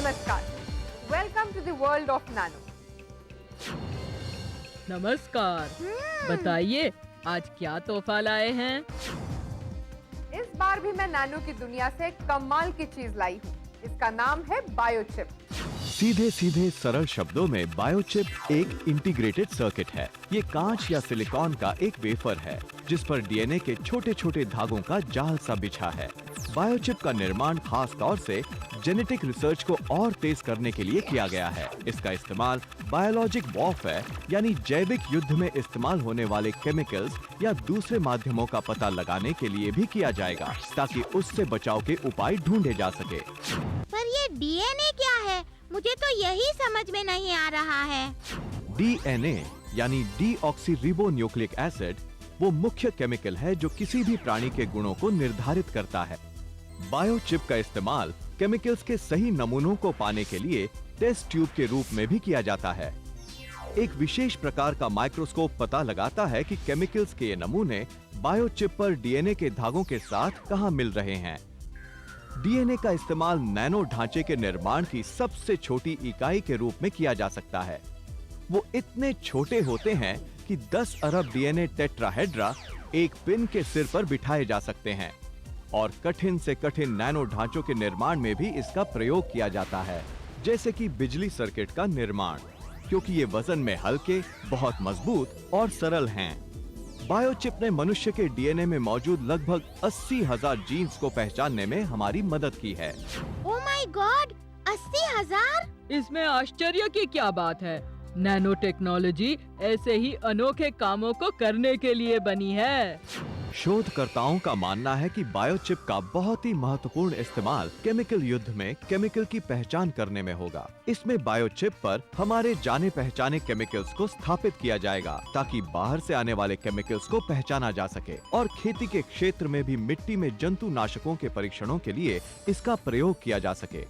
नमस्कार, welcome to the world of nano. नमस्कार। बताइए आज क्या तोहफा लाए हैं? इस बार भी मैं नैनो की दुनिया से कमाल की चीज लाई हूँ। इसका नाम है बायोचिप। सीधे सीधे सरल शब्दों में बायोचिप एक इंटीग्रेटेड सर्किट है। ये कांच या सिलिकॉन का एक वेफर है जिस पर डीएनए के छोटे छोटे धागों का जाल सा बिछा है। बायोचिप का निर्माण खास तौर से जेनेटिक रिसर्च को और तेज करने के लिए किया गया है। इसका इस्तेमाल बायोलॉजिक वॉरफेयर यानी जैविक युद्ध में इस्तेमाल होने वाले केमिकल्स या दूसरे माध्यमों का पता लगाने के लिए भी किया जाएगा ताकि उससे बचाव के उपाय ढूंढे जा सके। पर ये डीएनए क्या है? मुझे तो यही समझ में नहीं आ रहा है। डीएनए यानी डीऑक्सीरिबोन्यूक्लिक एसिड वो मुख्य केमिकल है जो किसी भी प्राणी के गुणों को निर्धारित करता है। बायोचिप का इस्तेमाल केमिकल्स के सही नमूनों को पाने के लिए टेस्ट ट्यूब के रूप में भी किया जाता है। एक विशेष प्रकार का माइक्रोस्कोप पता लगाता है कि केमिकल्स के ये नमूने बायोचिप पर डीएनए के धागों के साथ कहां मिल रहे हैं। डीएनए का इस्तेमाल नैनो ढांचे के निर्माण की सबसे छोटी इकाई के रूप में किया जा सकता है। वो इतने छोटे होते हैं कि 10 अरब डीएनए टेट्राहेड्रा एक पिन के सिर पर बिठाए जा सकते हैं और कठिन से कठिन नैनो ढांचों के निर्माण में भी इसका प्रयोग किया जाता है, जैसे कि बिजली सर्किट का निर्माण, क्योंकि ये वजन में हल्के, बहुत मजबूत और सरल हैं। बायोचिप ने मनुष्य के डीएनए में मौजूद लगभग 80,000 जीन्स को पहचानने में हमारी मदद की है। Oh my God, 80,000! इसमें आश्चर्य की क्या बात है? नैनो टेक्नोलॉजी ऐसे ही अनोखे कामों को करने के लिए बनी है। शोधकर्ताओं का मानना है कि बायोचिप का बहुत ही महत्वपूर्ण इस्तेमाल केमिकल युद्ध में केमिकल की पहचान करने में होगा। इसमें बायोचिप पर हमारे जाने पहचाने केमिकल्स को स्थापित किया जाएगा ताकि बाहर से आने वाले केमिकल्स को पहचाना जा सके और खेती के क्षेत्र में भी मिट्टी में जंतुनाशकों के परीक्षणों के लिए इसका प्रयोग किया जा सके।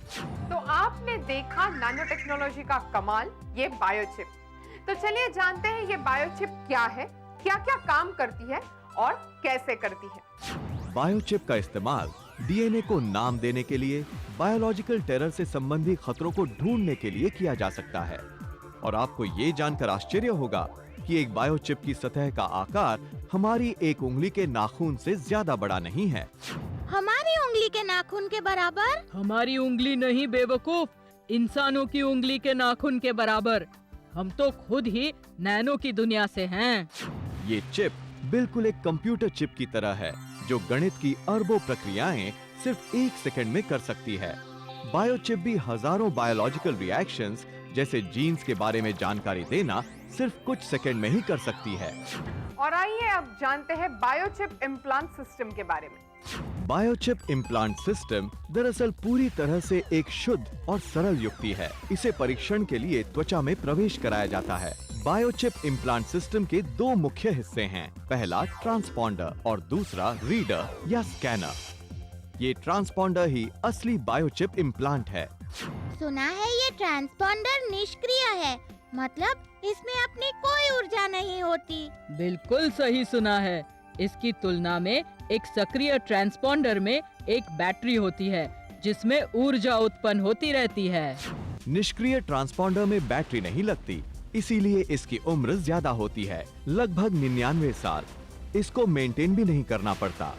तो आपने देखा नैनो टेक्नोलॉजी का कमाल, ये बायोचिप। तो चलिए जानते हैं ये बायोचिप क्या है, क्या क्या काम करती है और कैसे करती है। बायोचिप का इस्तेमाल डीएनए को नाम देने के लिए, बायोलॉजिकल टेरर से संबंधित खतरों को ढूंढने के लिए किया जा सकता है। और आपको ये जानकर आश्चर्य होगा कि एक बायोचिप की सतह का आकार हमारी एक उंगली के नाखून से ज्यादा बड़ा नहीं है। हमारी उंगली के नाखून के बराबर? हमारी उंगली नहीं बेवकूफ, इंसानों की उंगली के नाखून के बराबर। हम तो खुद ही नैनो की दुनिया से हैं। ये चिप बिल्कुल एक कंप्यूटर चिप की तरह है जो गणित की अरबों प्रक्रियाएं सिर्फ 1 सेकंड में कर सकती है। बायोचिप भी हजारों बायोलॉजिकल रिएक्शंस जैसे जीन्स के बारे में जानकारी देना सिर्फ कुछ सेकंड में ही कर सकती है। और आइए अब जानते हैं बायोचिप इम्प्लांट सिस्टम के बारे में। बायोचिप इम्प्लांट सिस्टम दरअसल पूरी तरह से एक शुद्ध और सरल युक्ति है। इसे परीक्षण के लिए त्वचा में प्रवेश कराया जाता है। बायोचिप इम्प्लांट सिस्टम के 2 मुख्य हिस्से हैं। पहला ट्रांसपॉन्डर और दूसरा रीडर या स्कैनर। ये ट्रांसपॉन्डर ही असली बायोचिप इम्प्लांट है। सुना है ये ट्रांसपॉन्डर निष्क्रिय है, मतलब इसमें अपनी कोई ऊर्जा नहीं होती। बिल्कुल सही सुना है। इसकी तुलना में एक सक्रिय ट्रांसपॉन्डर में एक बैटरी होती है जिसमें ऊर्जा उत्पन्न होती रहती है। निष्क्रिय ट्रांसपॉन्डर में बैटरी नहीं लगती, इसीलिए इसकी उम्र ज्यादा होती है, लगभग 99 साल। इसको मेंटेन भी नहीं करना पड़ता।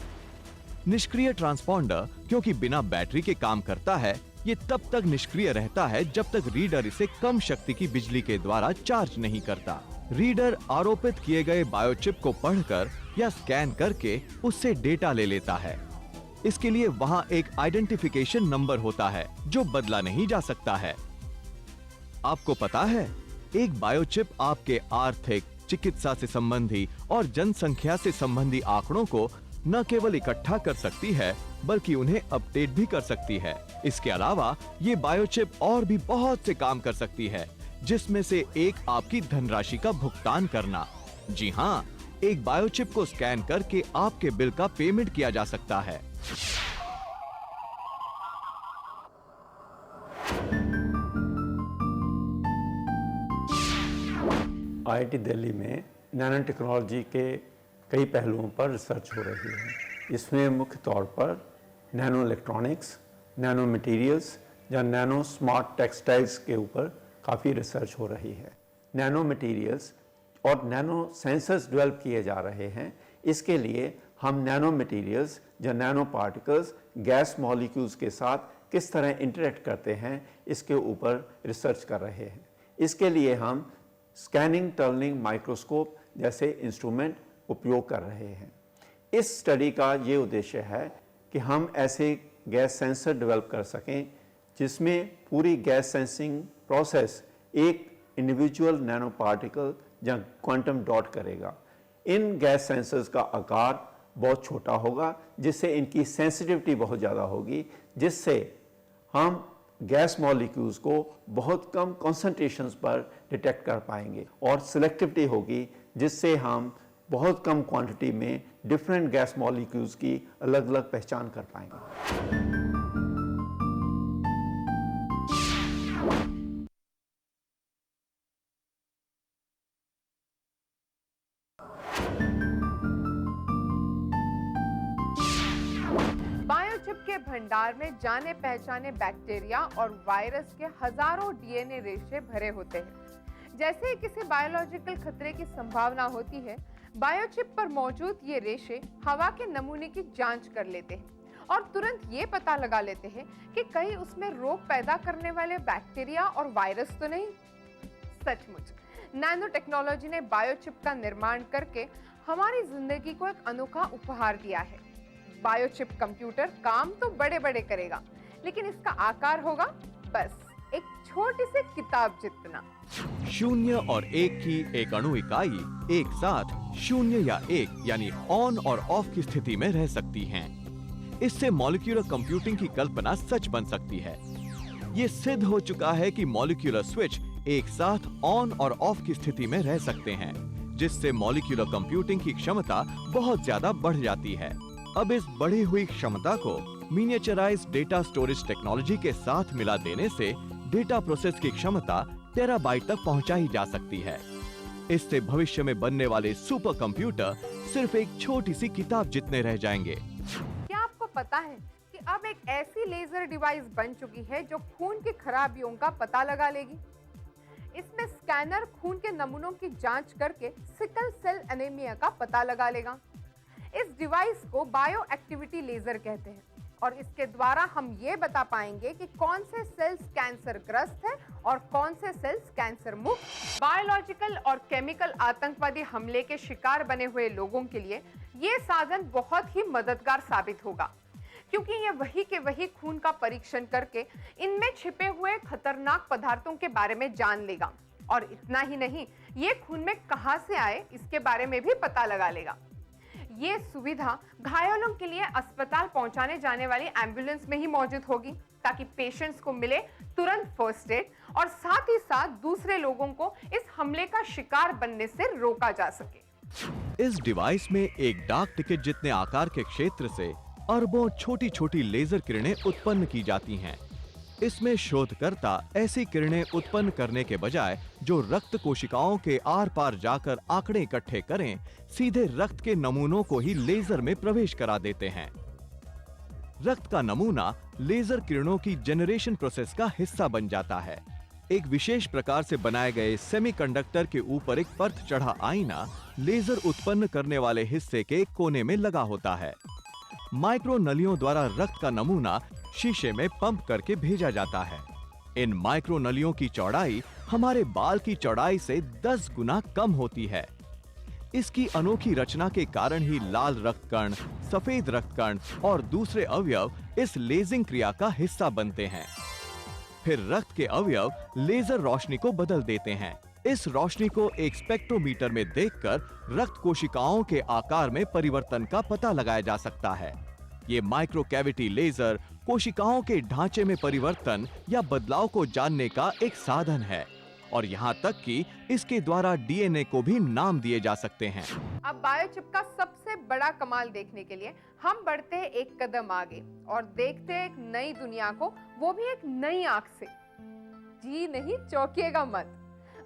निष्क्रिय ट्रांसपॉन्डर क्योंकि बिना बैटरी के काम करता है, ये तब तक निष्क्रिय रहता है जब तक रीडर इसे कम शक्ति की बिजली के द्वारा चार्ज नहीं करता। रीडर आरोपित किए गए बायोचिप को पढ़कर या स्कैन करके उससे डेटा ले लेता है। इसके लिए वहां एक आइडेंटिफिकेशन नंबर होता है जो बदला नहीं जा सकता है। आपको पता है, एक बायोचिप आपके आर्थिक, चिकित्सा से संबंधी और जनसंख्या से संबंधी आंकड़ों को न केवल इकट्ठा कर सकती है बल्कि उन्हें अपडेट भी कर सकती है। इसके अलावा ये बायोचिप और भी बहुत से काम कर सकती है, जिसमें से एक आपकी धनराशि का भुगतान करना। जी हाँ, एक बायोचिप को स्कैन करके आपके बिल का पेमेंट किया जा सकता है। आईआईटी दिल्ली में नैनो टेक्नोलॉजी के कई पहलुओं पर रिसर्च हो रही है। इसमें मुख्य तौर पर नैनो इलेक्ट्रॉनिक्स, नैनो मटेरियल्स, या नैनो स्मार्ट टेक्सटाइल्स के ऊपर काफ़ी रिसर्च हो रही है। नैनो मटेरियल्स और नैनो सेंसर्स डेवलप किए जा रहे हैं। इसके लिए हम नैनो मटेरियल्स या नैनो पार्टिकल्स गैस मॉलिक्यूल्स के साथ किस तरह इंटरेक्ट करते हैं इसके ऊपर रिसर्च कर रहे हैं। इसके लिए हम स्कैनिंग टनलिंग माइक्रोस्कोप जैसे इंस्ट्रूमेंट उपयोग कर रहे हैं। इस स्टडी का ये उद्देश्य है कि हम ऐसे गैस सेंसर डेवलप कर सकें जिसमें पूरी गैस सेंसिंग प्रोसेस एक इंडिविजुअल नैनो पार्टिकल या क्वांटम डॉट करेगा। इन गैस सेंसर्स का आकार बहुत छोटा होगा जिससे इनकी सेंसिटिविटी बहुत ज़्यादा होगी, जिससे हम गैस मॉलिक्यूल्स को बहुत कम कॉन्सेंट्रेशंस पर डिटेक्ट कर पाएंगे, और सिलेक्टिविटी होगी जिससे हम बहुत कम क्वांटिटी में डिफरेंट गैस मॉलिक्यूल्स की अलग अलग पहचान कर पाएंगे। बायोचिप के भंडार में जाने पहचाने बैक्टीरिया और वायरस के हजारों डीएनए रेशे भरे होते हैं। जैसे ही किसी बायोलॉजिकल खतरे की संभावना होती है, बायोचिप पर मौजूद ये रेशे हवा के नमूने की जांच कर लेते हैं और तुरंत ये पता लगा लेते हैं कि कहीं उसमें रोग पैदा करने वाले बैक्टीरिया और वायरस तो नहीं। सचमुच नैनो टेक्नोलॉजी ने बायोचिप का निर्माण करके हमारी जिंदगी को एक अनोखा उपहार दिया है। बायोचिप कंप्यूटर काम तो बड़े बड़े करेगा, लेकिन इसका आकार होगा बस एक छोटी सी किताब जितना। 0 और 1 की एक अणु इकाई एक साथ 0 या 1 यानी ऑन और ऑफ की स्थिति में रह सकती हैं। इससे मॉलिक्यूलर कंप्यूटिंग की कल्पना सच बन सकती है। ये सिद्ध हो चुका है कि मॉलिक्यूलर स्विच एक साथ ऑन और ऑफ की स्थिति में रह सकते हैं, जिससे मॉलिक्यूलर कंप्यूटिंग की क्षमता बहुत ज्यादा बढ़ जाती है। अब इस बढ़ी हुई क्षमता को मिनिएचराइज्ड डेटा स्टोरेज टेक्नोलॉजी के साथ मिला देने से डेटा प्रोसेस की क्षमता टेराबाइट तक पहुंचाई जा सकती है। इससे भविष्य में बनने वाले सुपर कंप्यूटर सिर्फ एक छोटी सी किताब जितने रह जाएंगे। क्या आपको पता है कि अब एक ऐसी लेजर डिवाइस बन चुकी है जो खून की खराबियों का पता लगा लेगी? इसमें स्कैनर खून के नमूनों की जांच करके सिकल सेल एनीमिया का पता लगा लेगा। इस डिवाइस को बायो एक्टिविटी लेजर कहते हैं और इसके द्वारा हम ये बता पाएंगे कि कौन से सेल्स कैंसर ग्रस्त है और कौन से सेल्स कैंसर मुक्त। बायोलॉजिकल और केमिकल आतंकवादी हमले के शिकार बने हुए लोगों के लिए ये साधन बहुत ही मददगार साबित होगा, क्योंकि ये वही के वही खून का परीक्षण करके इनमें छिपे हुए खतरनाक पदार्थों के बारे में जान लेगा। और इतना ही नहीं, ये खून में कहां से आए इसके बारे में भी पता लगा लेगा। ये सुविधा घायलों के लिए अस्पताल पहुंचाने जाने वाली एम्बुलेंस में ही मौजूद होगी, ताकि पेशेंट्स को मिले तुरंत फर्स्ट एड और साथ ही साथ दूसरे लोगों को इस हमले का शिकार बनने से रोका जा सके। इस डिवाइस में एक डाक टिकट जितने आकार के क्षेत्र से अरबों छोटी छोटी लेजर किरणें उत्पन्न की जाती हैं। इसमें शोधकर्ता ऐसी किरणें उत्पन्न करने के बजाय जो रक्त कोशिकाओं के आर पार जाकर आंकड़े इकट्ठे करें, सीधे रक्त के नमूनों को ही लेजर में प्रवेश करा देते हैं। रक्त का नमूना लेजर किरणों की जनरेशन प्रोसेस का हिस्सा बन जाता है। एक विशेष प्रकार से बनाए गए सेमीकंडक्टर के ऊपर एक परत चढ़ा आईना लेजर उत्पन्न करने वाले हिस्से के कोने में लगा होता है। माइक्रो नलियों द्वारा रक्त का नमूना शीशे में पंप करके भेजा जाता है। इन माइक्रो नलियों की चौड़ाई हमारे बाल की चौड़ाई से 10 गुना कम होती है। इसकी अनोखी रचना के कारण ही लाल रक्त कण, सफेद रक्त कण और दूसरे अवयव इस लेजिंग क्रिया का हिस्सा बनते हैं। फिर रक्त के अवयव लेजर रोशनी को बदल देते हैं। इस रोशनी को एक स्पेक्ट्रोमीटर में देखकर रक्त कोशिकाओं के आकार में परिवर्तन का पता लगाया जा सकता है। ये माइक्रो कैविटी लेजर कोशिकाओं के ढांचे में परिवर्तन या बदलाव को जानने का एक साधन है, और यहाँ तक कि इसके द्वारा डीएनए को भी नाम दिए जा सकते हैं। अब बायोचिप का सबसे बड़ा कमाल देखने के लिए हम बढ़ते हैं एक कदम आगे और देखते हैं एक नई दुनिया को, वो भी एक नई आंख से। जी नहीं, चौंकिएगा मत।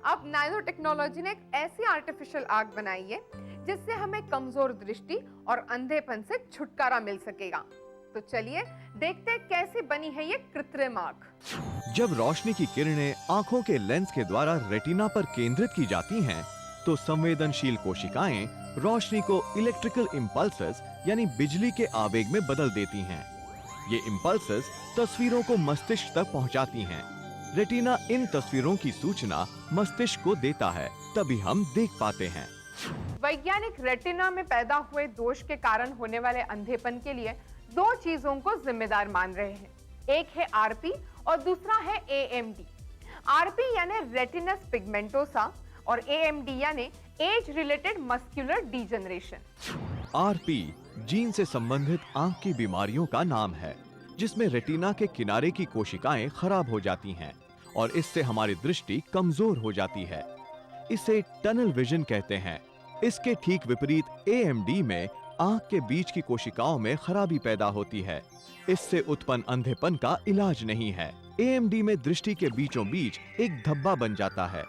अब नैनो टेक्नोलॉजी ने एक ऐसी आर्टिफिशियल आंख बनाई है जिससे हमें कमजोर दृष्टि और अंधेपन से छुटकारा मिल सकेगा। तो चलिए देखते हैं कैसे बनी है ये कृत्रिम आंख। जब रोशनी की किरणें आंखों के लेंस के द्वारा रेटिना पर केंद्रित की जाती हैं, तो संवेदनशील कोशिकाएं रोशनी को इलेक्ट्रिकल इम्पल्सेस यानी बिजली के आवेग में बदल देती हैं। ये इम्पल्सेस तस्वीरों को मस्तिष्क तक पहुंचाती हैं। रेटिना इन तस्वीरों की सूचना मस्तिष्क को देता है, तभी हम देख पाते हैं। वैज्ञानिक रेटिना में पैदा हुए दोष के कारण होने वाले अंधेपन के लिए दो चीजों को जिम्मेदार मान रहे हैं। एक है आरपी और दूसरा है एएमडी। आरपी यानी रेटिनस पिगमेंटोसा और एएमडी यानी age related muscular degeneration. RP gene से संबंधित आंख की बीमारियों का नाम है, जिसमें रेटिना के किनारे की कोशिकाएं खराब हो जाती हैं और इससे हमारी दृष्टि कमजोर हो जाती है। इसे टनल विजन कहते हैं। इसके ठीक विपरीत एएमडी में आंख के बीच की कोशिकाओं में खराबी पैदा होती है। इससे उत्पन्न अंधेपन का इलाज नहीं है। एएमडी में दृष्टि के बीचों बीच एक धब्बा बन जाता है।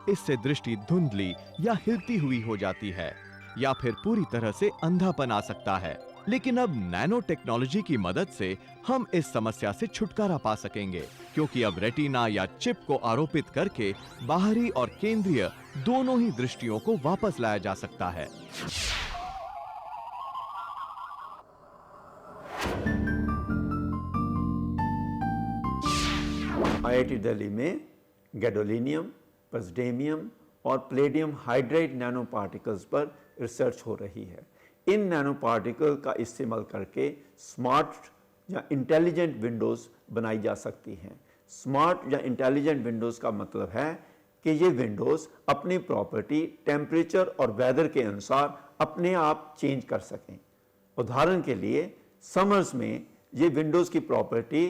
इससे दृष्टि धुंधली या हिलती हुई हो जाती है या फिर पूरी तरह से अंधापन आ सकता है। लेकिन अब नैनो टेक्नोलॉजी की मदद से हम इस समस्या से छुटकारा पा सकेंगे, क्योंकि अब रेटिना या चिप को आरोपित करके बाहरी और केंद्रीय दोनों ही दृष्टियों को वापस लाया जा सकता है। आईआईटी दिल्ली में गैडोलिनियम, पसडेमियम और प्लेडियम हाइड्राइड नैनो पार्टिकल्स पर रिसर्च हो रही है। इन नैनो पार्टिकल का इस्तेमाल करके स्मार्ट या इंटेलिजेंट विंडोज़ बनाई जा सकती हैं। स्मार्ट या इंटेलिजेंट विंडोज़ का मतलब है कि ये विंडोज़ अपनी प्रॉपर्टी टेम्परेचर और वेदर के अनुसार अपने आप चेंज कर सकें। उदाहरण के लिए समर्स में ये विंडोज़ की प्रॉपर्टी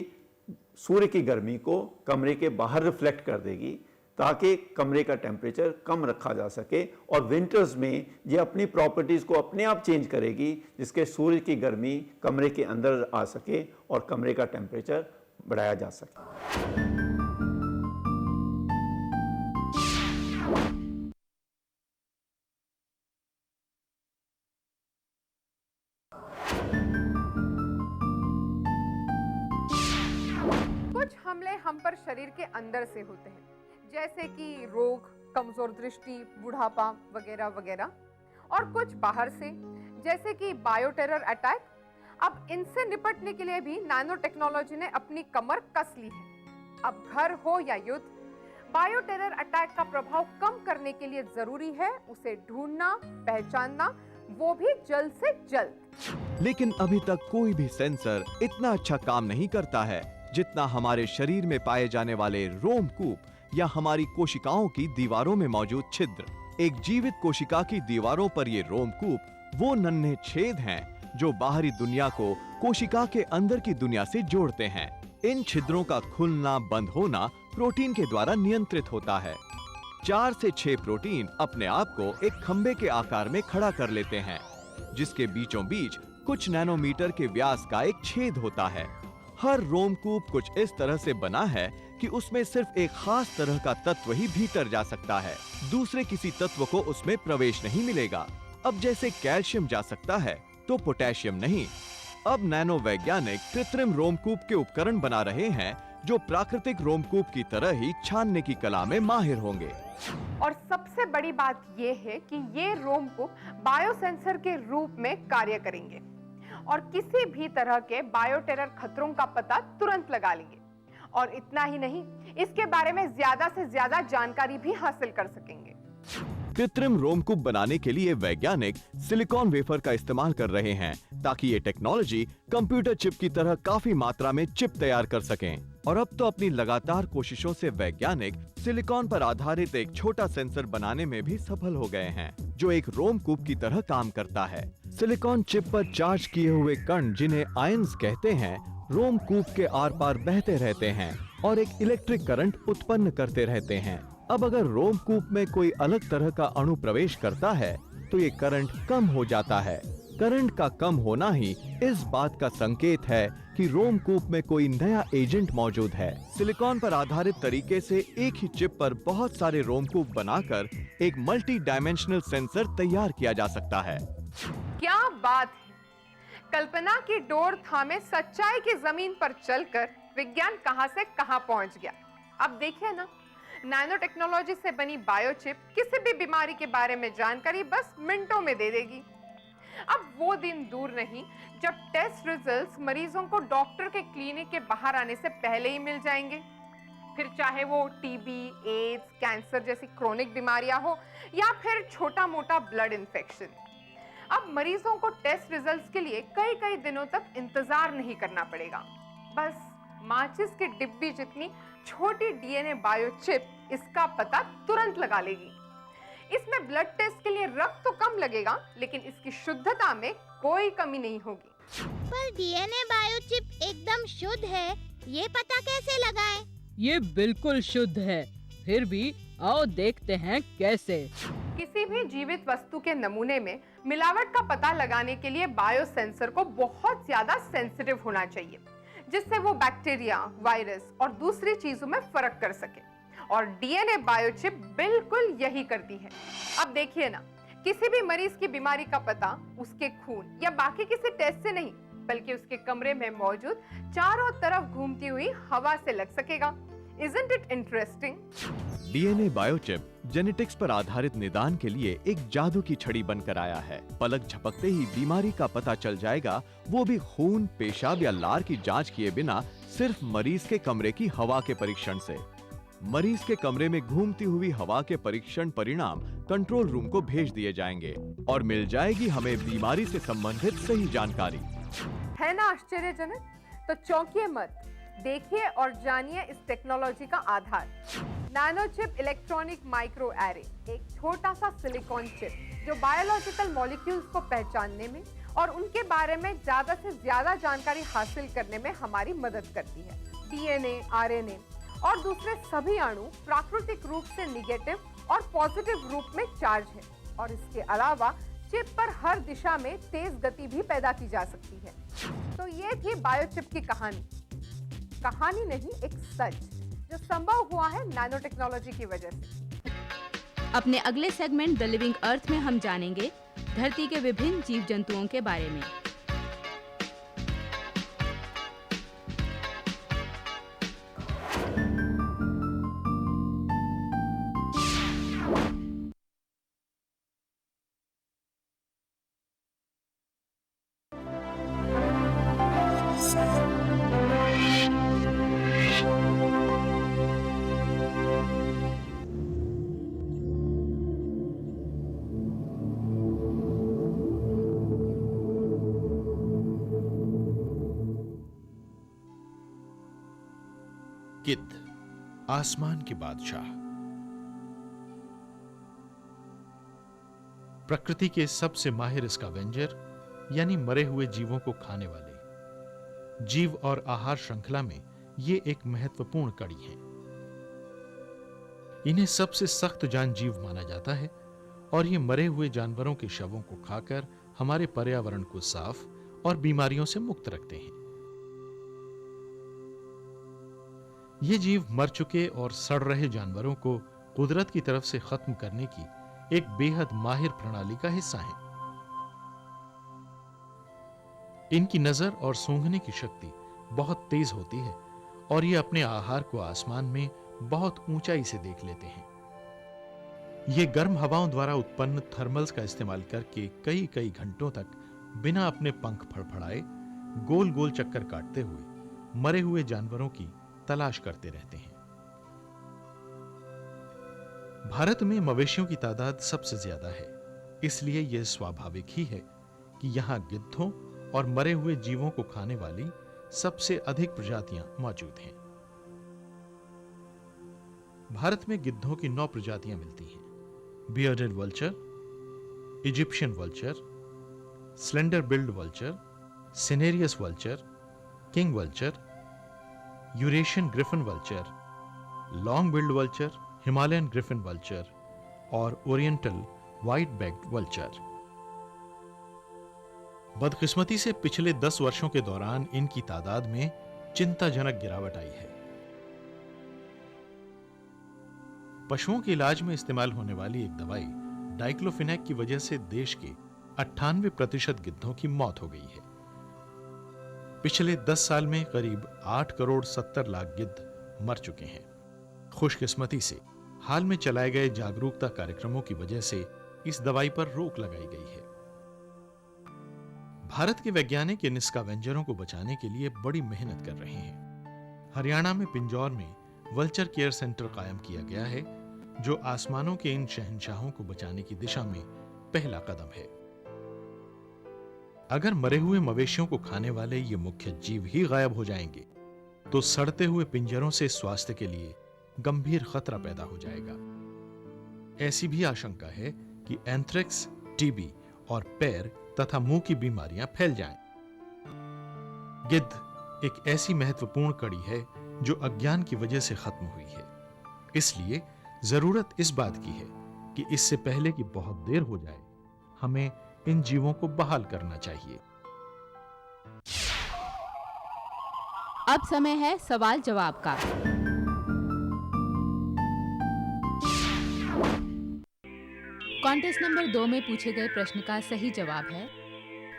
सूर्य की गर्मी को कमरे के बाहर रिफ्लेक्ट कर देगी, ताकि कमरे का टेम्परेचर कम रखा जा सके, और विंटर्स में ये अपनी प्रॉपर्टीज़ को अपने आप चेंज करेगी, जिसके सूर्य की गर्मी कमरे के अंदर आ सके और कमरे का टेम्परेचर बढ़ाया जा सके। कुछ हमले हम पर शरीर के अंदर से होते हैं, जैसे कि रोग, कमजोर दृष्टि, बुढ़ापा वगैरह वगैरह, और कुछ बाहर से, जैसे कि बायो टेरर अटैक। अब इनसे निपटने के लिए भी नैनो टेक्नोलॉजी ने अपनी कमर कस ली है। अब घर हो या युद्ध, बायो टेरर अटैक का प्रभाव कम करने के लिए जरूरी है उसे ढूंढना, पहचानना, वो भी जल्द से जल्द। लेकिन अभी तक कोई भी सेंसर इतना अच्छा काम नहीं करता है जितना हमारे शरीर में पाए जाने वाले रोमकूप या हमारी कोशिकाओं की दीवारों में मौजूद छिद्र। एक जीवित कोशिका की दीवारों पर ये रोमकूप वो नन्हे छेद हैं जो बाहरी दुनिया को कोशिका के अंदर की दुनिया से जोड़ते हैं। इन छिद्रों का खुलना बंद होना प्रोटीन के द्वारा नियंत्रित होता है। 4 से 6 प्रोटीन अपने आप को एक खंबे के आकार में खड़ा कर लेते हैं, जिसके बीचों बीच कुछ नैनोमीटर के व्यास का एक छेद होता है। हर रोमकूप कुछ इस तरह से बना है कि उसमें सिर्फ एक खास तरह का तत्व ही भीतर जा सकता है, दूसरे किसी तत्व को उसमें प्रवेश नहीं मिलेगा। अब जैसे कैल्शियम जा सकता है तो पोटेशियम नहीं। अब नैनो वैज्ञानिक कृत्रिम रोमकूप के उपकरण बना रहे हैं जो प्राकृतिक रोमकूप की तरह ही छानने की कला में माहिर होंगे। और सबसे बड़ी बात यह है कि ये रोमकूप बायोसेंसर के रूप में कार्य करेंगे और किसी भी तरह के बायोटेरर खतरों का पता तुरंत लगा लेंगे। और इतना ही नहीं, इसके बारे में ज्यादा से ज्यादा जानकारी भी हासिल कर सकेंगे। कृत्रिम रोमकूप बनाने के लिए वैज्ञानिक सिलिकॉन वेफर का इस्तेमाल कर रहे हैं ताकि ये टेक्नोलॉजी कंप्यूटर चिप की तरह काफी मात्रा में चिप तैयार कर सकें। और अब तो अपनी लगातार कोशिशों से वैज्ञानिक सिलिकॉन पर आधारित एक छोटा सेंसर बनाने में भी सफल हो गए हैं, जो एक रोमकूप की तरह काम करता है। सिलिकॉन चिप पर चार्ज किए हुए कण, जिन्हें आयंस कहते हैं, रोमकूप के आर पार बहते रहते हैं और एक इलेक्ट्रिक करंट उत्पन्न करते रहते हैं। अब अगर रोमकूप में कोई अलग तरह का अणु प्रवेश करता है तो ये करंट कम हो जाता है। करंट का कम होना ही इस बात का संकेत है कि रोमकूप में कोई नया एजेंट मौजूद है। सिलिकॉन पर आधारित तरीके से एक ही चिप पर बहुत सारे रोमकूप बनाकर एक मल्टी डायमेंशनल सेंसर तैयार किया जा सकता है। क्या बात है! कल्पना की डोर थामे सच्चाई की जमीन पर चलकर विज्ञान कहां से कहां पहुंच गया। अब देखिए ना, नैनो टेक्नोलॉजी से बनी बायोचिप किसी भी बीमारी के बारे में जानकारी बस मिनटों में दे देगी। अब वो दिन दूर नहीं जब टेस्ट रिजल्ट्स मरीजों को डॉक्टर के क्लिनिक के बाहर आने से पहले ही मिल जाएंगे। फिर चाहे वो टीबी, एड्स, कैंसर जैसी क्रोनिक बीमारियां हो या फिर छोटा मोटा ब्लड इन्फेक्शन। अब मरीजों को टेस्ट रिजल्ट्स के लिए कई कई दिनों तक इंतजार नहीं करना पड़ेगा। बस माचिस की डिब्बी जितनी छोटी डीएनए बायोचिप इसका पता तुरंत लगा लेगी। इसमें ब्लड टेस्ट के लिए रक्त तो कम लगेगा, लेकिन इसकी शुद्धता में कोई कमी नहीं होगी। पर डीएनए बायोचिप एकदम शुद्ध है, ये पता कैसे लगाएं? ये बिल्कुल शुद्ध है, फिर भी आओ देखते हैं कैसे। किसी भी जीवित वस्तु के नमूने में मिलावट का पता लगाने के लिए बायोसेंसर को बहुत ज्यादा सेंसिटिव होना चाहिए, जिससे वो बैक्टीरिया, वायरस और दूसरी चीजों में फर्क कर सके। और डीएनए बायोचिप बिल्कुल यही करती है। अब देखिए ना, किसी भी मरीज की बीमारी का पता उसके खून या बाकी किसी टेस्ट से नहीं, बल्कि उसके कमरे में मौजूद चारों तरफ घूमती हुई हवा से लग सकेगा। Isn't it interesting? DNA biochip genetics पर आधारित निदान के लिए एक जादू की छड़ी बनकर आया है। पलक झपकते ही बीमारी का पता चल जाएगा, वो भी खून, पेशाब या लार की जांच किए बिना, सिर्फ मरीज के कमरे की हवा के परीक्षण से। मरीज के कमरे में घूमती हुई हवा के परीक्षण परिणाम कंट्रोल रूम को भेज दिए जाएंगे और मिल जाएगी हमें बीमारी से संबंधित सही जानकारी। है ना आश्चर्यजनक? तो चौंकिए मत, देखिए और जानिए इस टेक्नोलॉजी का आधार। नैनोचिप इलेक्ट्रॉनिक माइक्रो एरे एक छोटा सा सिलिकॉन चिप जो बायोलॉजिकल मॉलिक्यूल्स को पहचानने में और उनके बारे में ज्यादा से ज्यादा जानकारी हासिल करने में हमारी मदद करती है। डीएनए, आरएनए और दूसरे सभी अणु प्राकृतिक रूप से निगेटिव और पॉजिटिव रूप में चार्ज है, और इसके अलावा चिप पर हर दिशा में तेज गति भी पैदा की जा सकती है। तो ये थी बायोचिप की कहानी नहीं, एक सच जो संभव हुआ है नैनो टेक्नोलॉजी की वजह से। अपने अगले सेगमेंट द लिविंग अर्थ में हम जानेंगे धरती के विभिन्न जीव जंतुओं के बारे में। गिद्ध, आसमान के बादशाह। प्रकृति के सबसे माहिर स्कैवेंजर यानी मरे हुए जीवों को खाने वाले जीव और आहार श्रृंखला में ये एक महत्वपूर्ण कड़ी हैं। इन्हें सबसे सख्त जान जीव माना जाता है और ये मरे हुए जानवरों के शवों को खाकर हमारे पर्यावरण को साफ और बीमारियों से मुक्त रखते हैं। ये जीव मर चुके और सड़ रहे जानवरों को कुदरत की तरफ से खत्म करने की एक बेहद माहिर प्रणाली का हिस्सा हैं। इनकी नजर और सूंघने की शक्ति बहुत तेज होती है और ये अपने आहार को आसमान में बहुत ऊंचाई से देख लेते हैं। ये गर्म हवाओं द्वारा उत्पन्न थर्मल्स का इस्तेमाल करके कई कई घंटों तक बिना अपने पंख फड़फड़ाए गोल गोल चक्कर काटते हुए मरे हुए जानवरों की तलाश करते रहते हैं। भारत में मवेशियों की तादाद सबसे ज्यादा है, इसलिए यह स्वाभाविक ही है कि यहां गिद्धों और मरे हुए जीवों को खाने वाली सबसे अधिक प्रजातियां मौजूद हैं। भारत में गिद्धों की 9 प्रजातियां मिलती हैं: bearded vulture, Egyptian vulture, slender billed vulture, cinereous vulture, king vulture, Eurasian Griffin vulture, long billed vulture, Himalayan Griffin vulture और ओरिएंटल व्हाइट बैक्ड वल्चर। बदकिस्मती से पिछले 10 वर्षों के दौरान इनकी तादाद में चिंताजनक गिरावट आई है। पशुओं के इलाज में इस्तेमाल होने वाली एक दवाई डाइक्लोफिनेक की वजह से देश के 98% गिद्धों की मौत हो गई है, पिछले 10 साल में करीब 8 करोड़ 70 लाख गिद्ध मर चुके हैं। खुशकिस्मती से हाल में चलाए गए जागरूकता कार्यक्रमों की वजह से इस दवाई पर रोक लगाई गई है। भारत के वैज्ञानिक इन स्कैवेंजरों को बचाने के लिए बड़ी मेहनत कर रहे हैं। हरियाणा में पिंजौर में वल्चर केयर सेंटर कायम किया गया है, जो आसमानों के इन शहंशाहों को बचाने की दिशा में पहला कदम है। अगर मरे हुए मवेशियों को खाने वाले ये मुख्य जीव ही गायब हो जाएंगे, तो सड़ते हुए पिंजरों से स्वास्थ्य के लिए गंभीर खतरा पैदा हो जाएगा। ऐसी भी आशंका है कि एंथ्रेक्स, टीबी और पैर तथा मुंह की बीमारियां फैल जाएं। गिद्ध एक ऐसी महत्वपूर्ण कड़ी है जो अज्ञान की वजह से खत्म हुई है। इसलिए जरूरत इस बात की है कि इससे पहले कि बहुत देर हो जाए, हमें इन जीवों को बहाल करना चाहिए। अब समय है सवाल जवाब का। कॉन्टेस्ट नंबर 2 में पूछे गए प्रश्न का सही जवाब है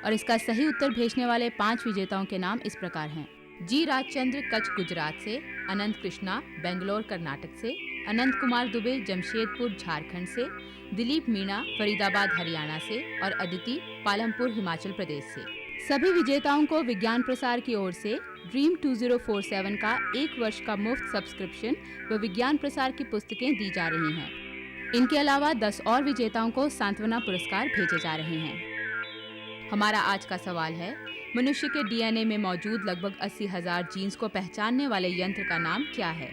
और इसका सही उत्तर भेजने वाले 5 विजेताओं के नाम इस प्रकार हैं। जी राजचंद्र कच्छ गुजरात से, अनंत कृष्णा बेंगलोर कर्नाटक से, अनंत कुमार दुबे जमशेदपुर झारखंड से, दिलीप मीणा फरीदाबाद हरियाणा से और अदिति पालमपुर हिमाचल प्रदेश से। सभी विजेताओं को विज्ञान प्रसार की ओर से ड्रीम 2047 का 1 वर्ष का मुफ्त सब्सक्रिप्शन व विज्ञान प्रसार की पुस्तकें दी जा रही हैं। इनके अलावा 10 और विजेताओं को सांत्वना पुरस्कार भेजे जा रहे हैं। हमारा आज का सवाल है, मनुष्य के डीएनए में मौजूद लगभग 80,000 जीन्स को पहचानने वाले यंत्र का नाम क्या है?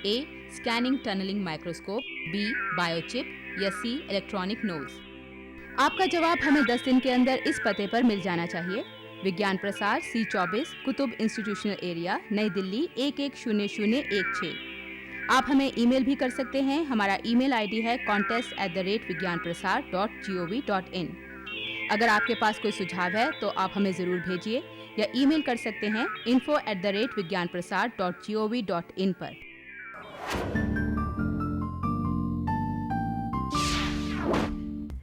A. Scanning tunnelling microscope, B. Biochip या सी. Electronic knows. आपका जवाब हमें 10 दिन के अंदर इस पते पर मिल जाना चाहिए। विज्ञान प्रसार, C24, कुतुब इंस्टीट्यूशनल एरिया, नई दिल्ली 110016। आप हमें ईमेल भी कर सकते हैं। हमारा ईमेल आईडी है contest@vigyanprasar.gov.in। अगर आपके पास कोई सुझाव है तो आप हमें जरूर भेजिए या ईमेल कर सकते हैं info@vigyanprasar.gov.in पर।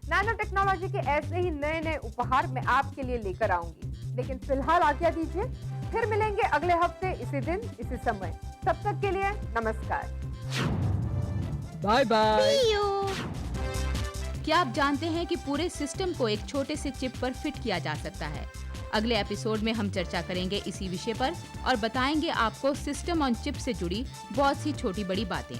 नैनो टेक्नोलॉजी के ऐसे ही नए नए उपहार मैं आपके लिए लेकर आऊंगी, लेकिन फिलहाल आज्ञा दीजिए। फिर मिलेंगे अगले हफ्ते इसी दिन इसी समय। तब तक के लिए नमस्कार, बाय बाय। See you. क्या आप जानते हैं कि पूरे सिस्टम को एक छोटे से चिप पर फिट किया जा सकता है? अगले एपिसोड में हम चर्चा करेंगे इसी विषय पर और बताएंगे आपको सिस्टम ऑन चिप से जुड़ी बहुत सी छोटी बड़ी बातें।